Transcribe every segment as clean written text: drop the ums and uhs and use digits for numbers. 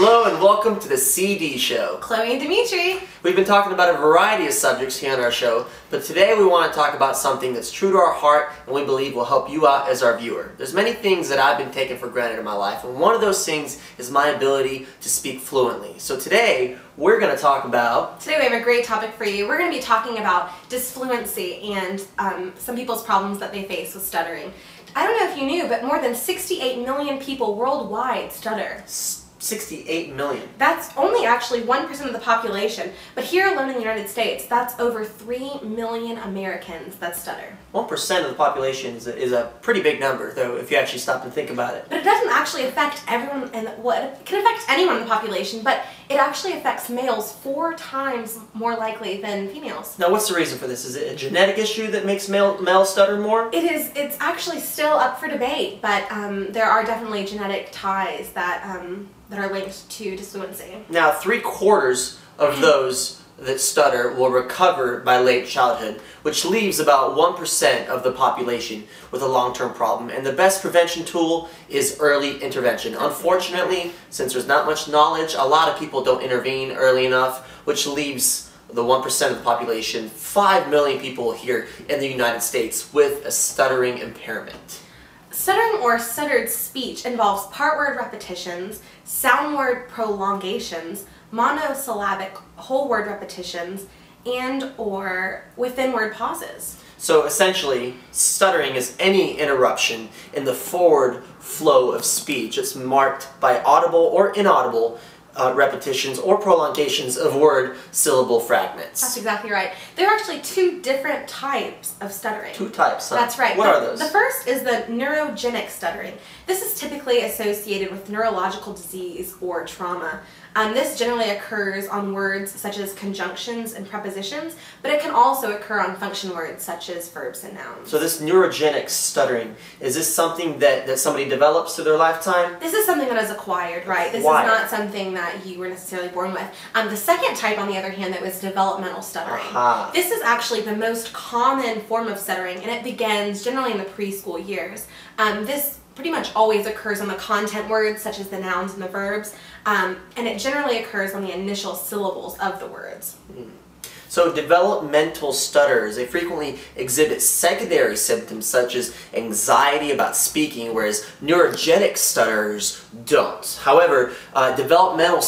Hello and welcome to the CD Show. Chloe and Dimitri. We've been talking about a variety of subjects here on our show, but today we want to talk about something that's true to our heart and we believe will help you out as our viewer. There's many things that I've been taking for granted in my life, and one of those things is my ability to speak fluently. So today we're going to talk about... Today we have a great topic for you. We're going to be talking about disfluency and some people's problems that they face with stuttering. I don't know if you knew, but more than 68 million people worldwide stutter. 68 million. That's only actually 1% of the population, but here alone in the United States, that's over 3 million Americans that stutter. 1% of the population is a pretty big number, though, if you actually stop and think about it. But it doesn't actually affect everyone, and it can affect anyone in the population, but it actually affects males 4 times more likely than females. Now, what's the reason for this? Is it a genetic issue that makes males stutter more? It is. It's actually still up for debate, but there are definitely genetic ties that are linked to disfluency. Now, 3/4 of those that stutter will recover by late childhood, which leaves about 1% of the population with a long-term problem. And the best prevention tool is early intervention. Unfortunately, since there's not much knowledge, a lot of people don't intervene early enough, which leaves the 1% of the population, 5 million people here in the United States with a stuttering impairment. Stuttering or stuttered speech involves part word repetitions, sound word prolongations, monosyllabic whole word repetitions, and or within word pauses. So essentially, stuttering is any interruption in the forward flow of speech. It's marked by audible or inaudible repetitions or prolongations of word syllable fragments. That's exactly right. There are actually 2 different types of stuttering. 2 types, huh? That's right. What are those? The first is the neurogenic stuttering. This is typically associated with neurological disease or trauma. This generally occurs on words such as conjunctions and prepositions, but it can also occur on function words such as verbs and nouns. So this neurogenic stuttering, is this something that somebody develops through their lifetime? This is something that is acquired, right? This is not something that you were necessarily born with. The second type, on the other hand, that was developmental stuttering. This is actually the most common form of stuttering, and it begins generally in the preschool years. This pretty much always occurs on the content words, such as the nouns and the verbs, and it generally occurs on the initial syllables of the words. So developmental stutterers, they frequently exhibit secondary symptoms such as anxiety about speaking, whereas neurogenic stutterers don't. However, developmental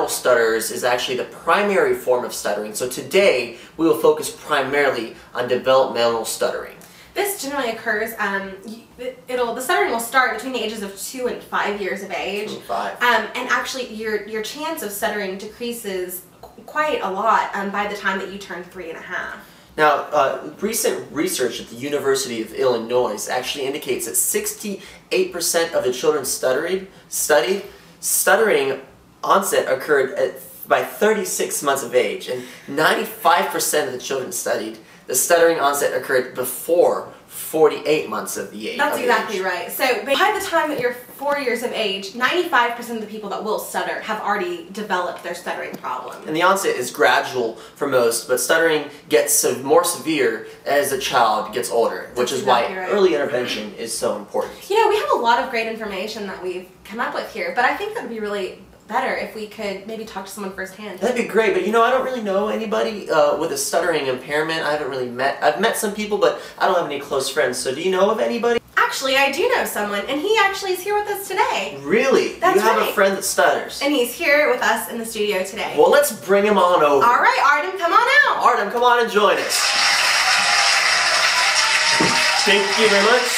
stutterers is actually the primary form of stuttering, so today we will focus primarily on developmental stuttering. This generally occurs, the stuttering will start between the ages of 2 and 5 years of age. 5. And actually your chance of stuttering decreases quite a lot by the time that you turn 3 1/2. Now, recent research at the University of Illinois actually indicates that 68% of the children studied, stuttering onset occurred by 36 months of age, and 95% of the children studied, the stuttering onset occurred before 48 months of the age. That's exactly right. So by the time that you're 4 years of age, 95% of the people that will stutter have already developed their stuttering problem. And the onset is gradual for most, but stuttering gets more severe as the child gets older, which is why early intervention is so important. You know, we have a lot of great information that we've come up with here, but I think that would be really better if we could maybe talk to someone firsthand. That'd be great, but you know, I don't really know anybody with a stuttering impairment. I've met some people, but I don't have any close friends. So do you know of anybody? Actually, I do know someone, and he actually is here with us today. Really? That's you have right. a friend that stutters. And he's here with us in the studio today. Well, let's bring him on over. All right, Artem, come on out. Artem, come on and join us. Thank you very much.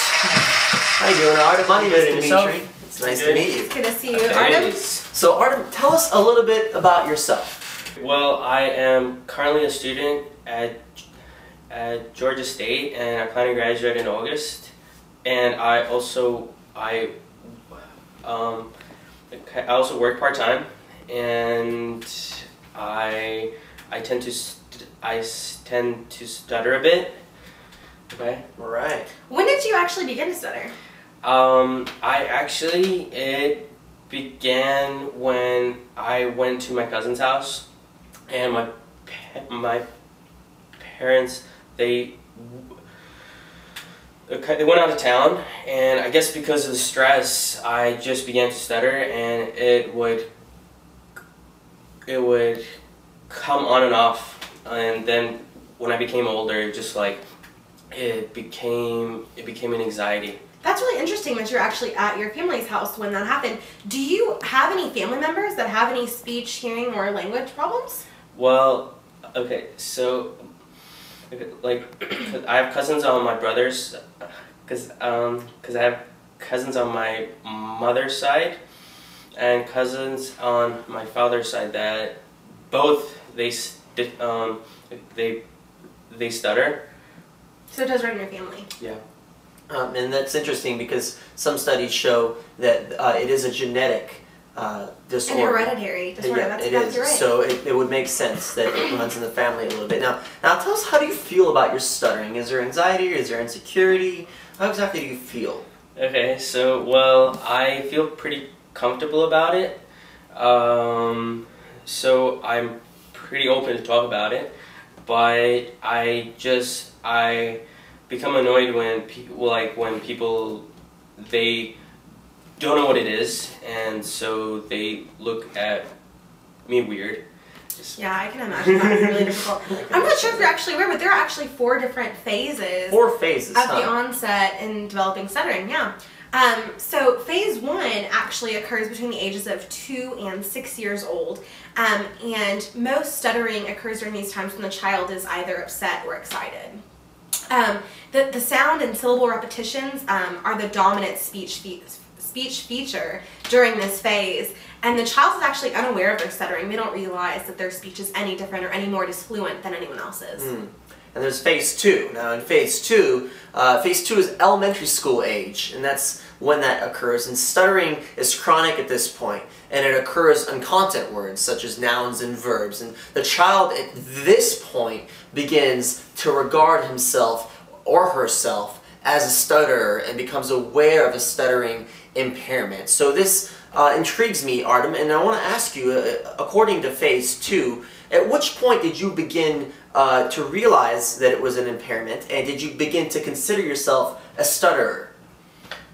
How you doing, Artem? My name is Dimitri. It's nice to meet you. It's good to see you, Artem. So Artem, tell us a little bit about yourself. Well, I am currently a student at Georgia State, and I plan to graduate in August. And I also work part-time, and I tend to stutter a bit. Okay. All right. When did you actually begin to stutter? It began when I went to my cousin's house, and my parents, they went out of town, and I guess because of the stress, I just began to stutter, and it would come on and off, and then when I became older, it became an anxiety. That's really interesting that you're actually at your family's house when that happened. Do you have any family members that have any speech, hearing, or language problems? Well, okay, so like I have cousins on my brother's, cause I have cousins on my mother's side and cousins on my father's side that both they stutter. So it does run in your family. Yeah. And that's interesting because some studies show that it is a genetic disorder. And hereditary disorder. Yeah, that's it exactly is. right. So it would make sense that it runs in the family a little bit. Now tell us, how do you feel about your stuttering? Is there anxiety? Is there insecurity? How exactly do you feel? Okay, so well, I feel pretty comfortable about it. So I'm pretty open to talk about it, but I become annoyed when people they don't know what it is, and so they look at me weird. Yeah, I can imagine that's really difficult. I'm not sure if you're actually aware, but there are actually 4 different phases. 4 phases of the onset in developing stuttering. Yeah. So phase 1 actually occurs between the ages of 2 and 6 years old, and most stuttering occurs during these times when the child is either upset or excited. The sound and syllable repetitions are the dominant speech feature during this phase, and the child is actually unaware of their stuttering. They don't realize that their speech is any different or any more disfluent than anyone else's. And there's phase 2. Now in phase 2 is elementary school age, and that's when that occurs. And stuttering is chronic at this point, and it occurs on content words such as nouns and verbs. And the child at this point begins to regard himself or herself as a stutterer and becomes aware of a stuttering impairment. So this intrigues me, Artem, and I want to ask you, according to phase 2, at which point did you begin to realize that it was an impairment, and did you begin to consider yourself a stutterer?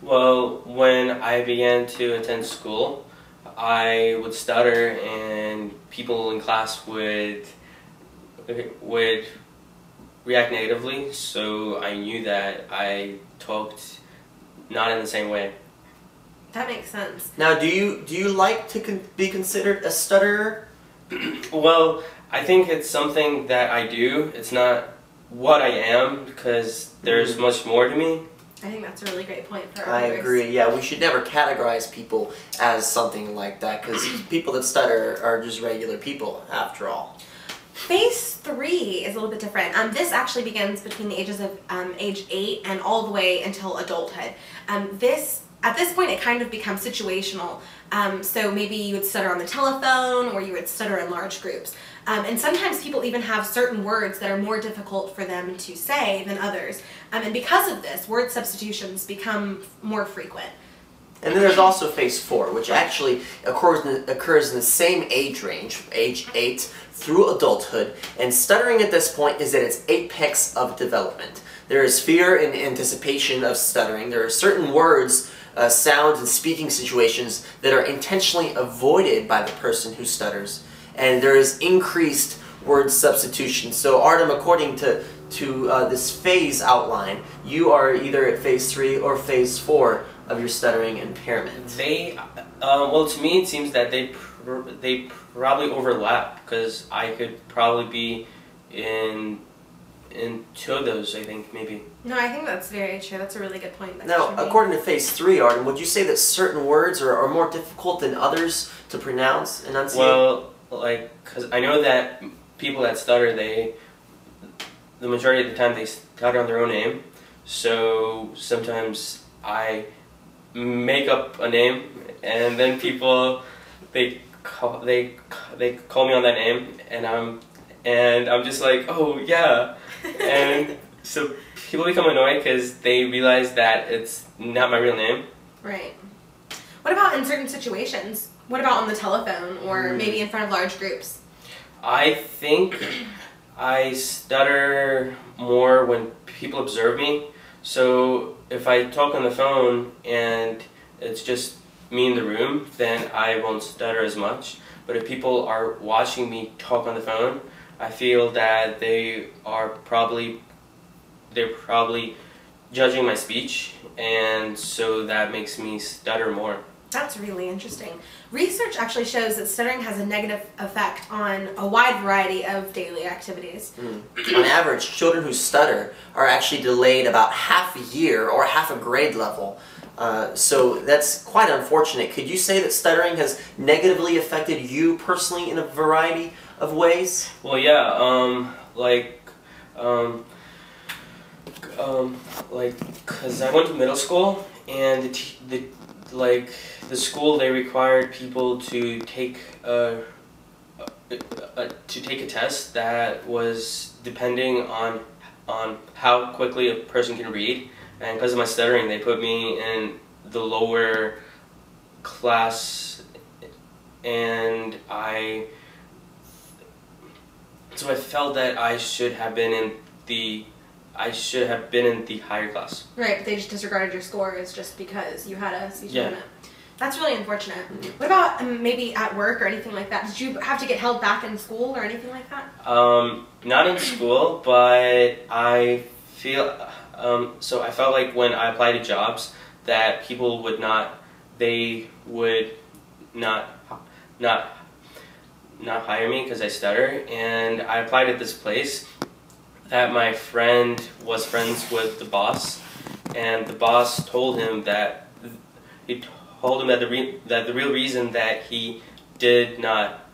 Well, when I began to attend school, I would stutter, and people in class would react negatively, so I knew that I talked not in the same way. That makes sense. Now, do you like to be considered a stutterer? Well, I think it's something that I do. It's not what I am, because there's much more to me. I think that's a really great point for our I viewers. agree. Yeah, we should never categorize people as something like that, because people that stutter are just regular people, after all. Phase 3 is a little bit different. This actually begins between the ages of age 8 and all the way until adulthood. At this point, it kind of becomes situational. So maybe you would stutter on the telephone, or you would stutter in large groups. And sometimes people even have certain words that are more difficult for them to say than others. And because of this, word substitutions become more frequent. And then there's also phase 4, which actually occurs in the same age range, age 8 through adulthood. And stuttering at this point is at its apex of development. There is fear and anticipation of stuttering. There are certain words, sounds, and speaking situations that are intentionally avoided by the person who stutters. And there is increased word substitution. So Artem, according to this phase outline, you are either at phase 3 or phase 4 of your stuttering impairment. Well, to me it seems that they probably overlap, because I could probably be in 2 of those, I think, maybe. No, I think that's very true. That's a really good point. Now, according to phase 3, Artem, would you say that certain words are more difficult than others to pronounce, enunciate? Well, because I know that people that stutter, the majority of the time they stutter on their own name. So sometimes I make up a name, and then people they call me on that name, and I'm just like, oh yeah, and so people become annoyed because they realize that it's not my real name. Right. What about in certain situations? What about on the telephone, or maybe in front of large groups? I think I stutter more when people observe me. So if I talk on the phone and it's just me in the room, then I won't stutter as much. But if people are watching me talk on the phone, I feel that they're probably judging my speech, and so that makes me stutter more. That's really interesting. Research actually shows that stuttering has a negative effect on a wide variety of daily activities. On average, children who stutter are actually delayed about half a year or half a grade level. So that's quite unfortunate. Could you say that stuttering has negatively affected you personally in a variety of ways? Well, yeah, cause I went to middle school, and the school, they required people to take a test that was depending on how quickly a person can read. And because of my stuttering, they put me in the lower class, and so I felt that I should have been in the higher class. Right, but they just disregarded your scores just because you had a speech impediment. That's really unfortunate. What about maybe at work or anything like that? Did you have to get held back in school or anything like that? Not in school, but I feel so I felt like when I applied to jobs that people would not hire me because I stutter, and I applied at this place that my friend was friends with the boss, and the boss told him that the real reason that he did not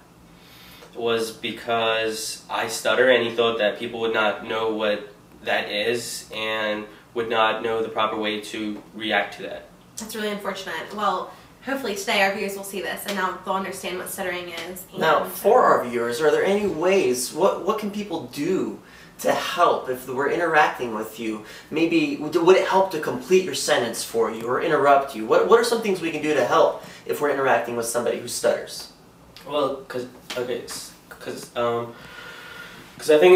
was because I stutter, and he thought that people would not know what that is and would not know the proper way to react to that. That's really unfortunate. Well, hopefully today our viewers will see this and now they'll understand what stuttering is. Now, for our viewers, are there any ways, what can people do to help if we're interacting with you? Maybe, would it help to complete your sentence for you or interrupt you? What are some things we can do to help if we're interacting with somebody who stutters? Well, because I think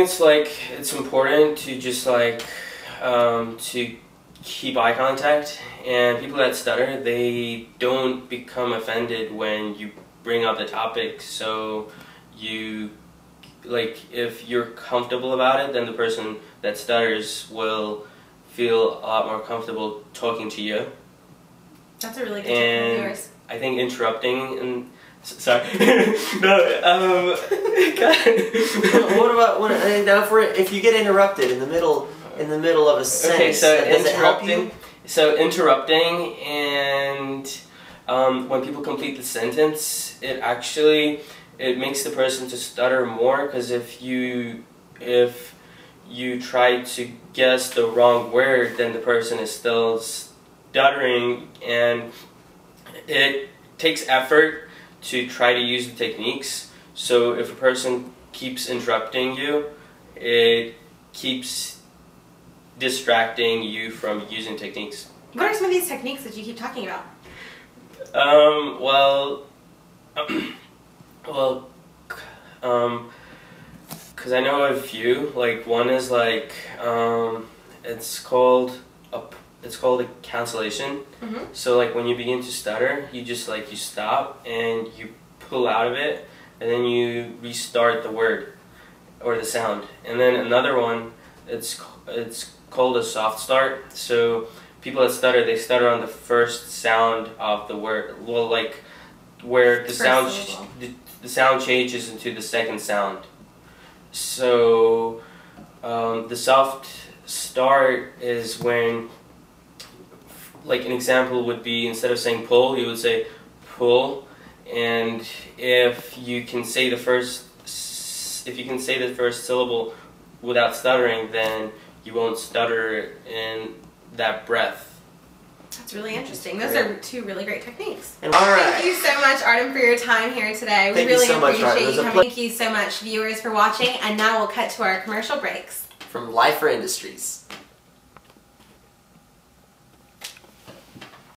it's important to just to keep eye contact, and people that stutter, they don't become offended when you bring up the topic, so if you're comfortable about it, then the person that stutters will feel a lot more comfortable talking to you. That's a really good tip from viewers. I think interrupting and sorry. No, what about now if you get interrupted in the middle of a sentence? Okay, so does it help you? So interrupting, and when people complete the sentence, it makes the person to stutter more, because if you try to guess the wrong word, then the person is still stuttering, and it takes effort to try to use the techniques. So if a person keeps interrupting you, it keeps distracting you from using techniques. What are some of these techniques that you keep talking about? Because I know a few. Like, one is it's called a cancellation. Mm-hmm. So like when you begin to stutter, you just you stop and you pull out of it, and then you restart the word or the sound. And then another one, it's called a soft start. So people that stutter, they stutter on the first sound of the word. Well, where the sound changes into the second sound. So the soft start is when, an example would be, instead of saying pull, you would say pull. And if you can say the first syllable without stuttering, then you won't stutter in that breath. That's really interesting. Those are two really great techniques. And all right. Thank you so much, Artem, for your time here today. We really appreciate you coming. Thank you so much, viewers, for watching. And now we'll cut to our commercial breaks. From Lifer Industries.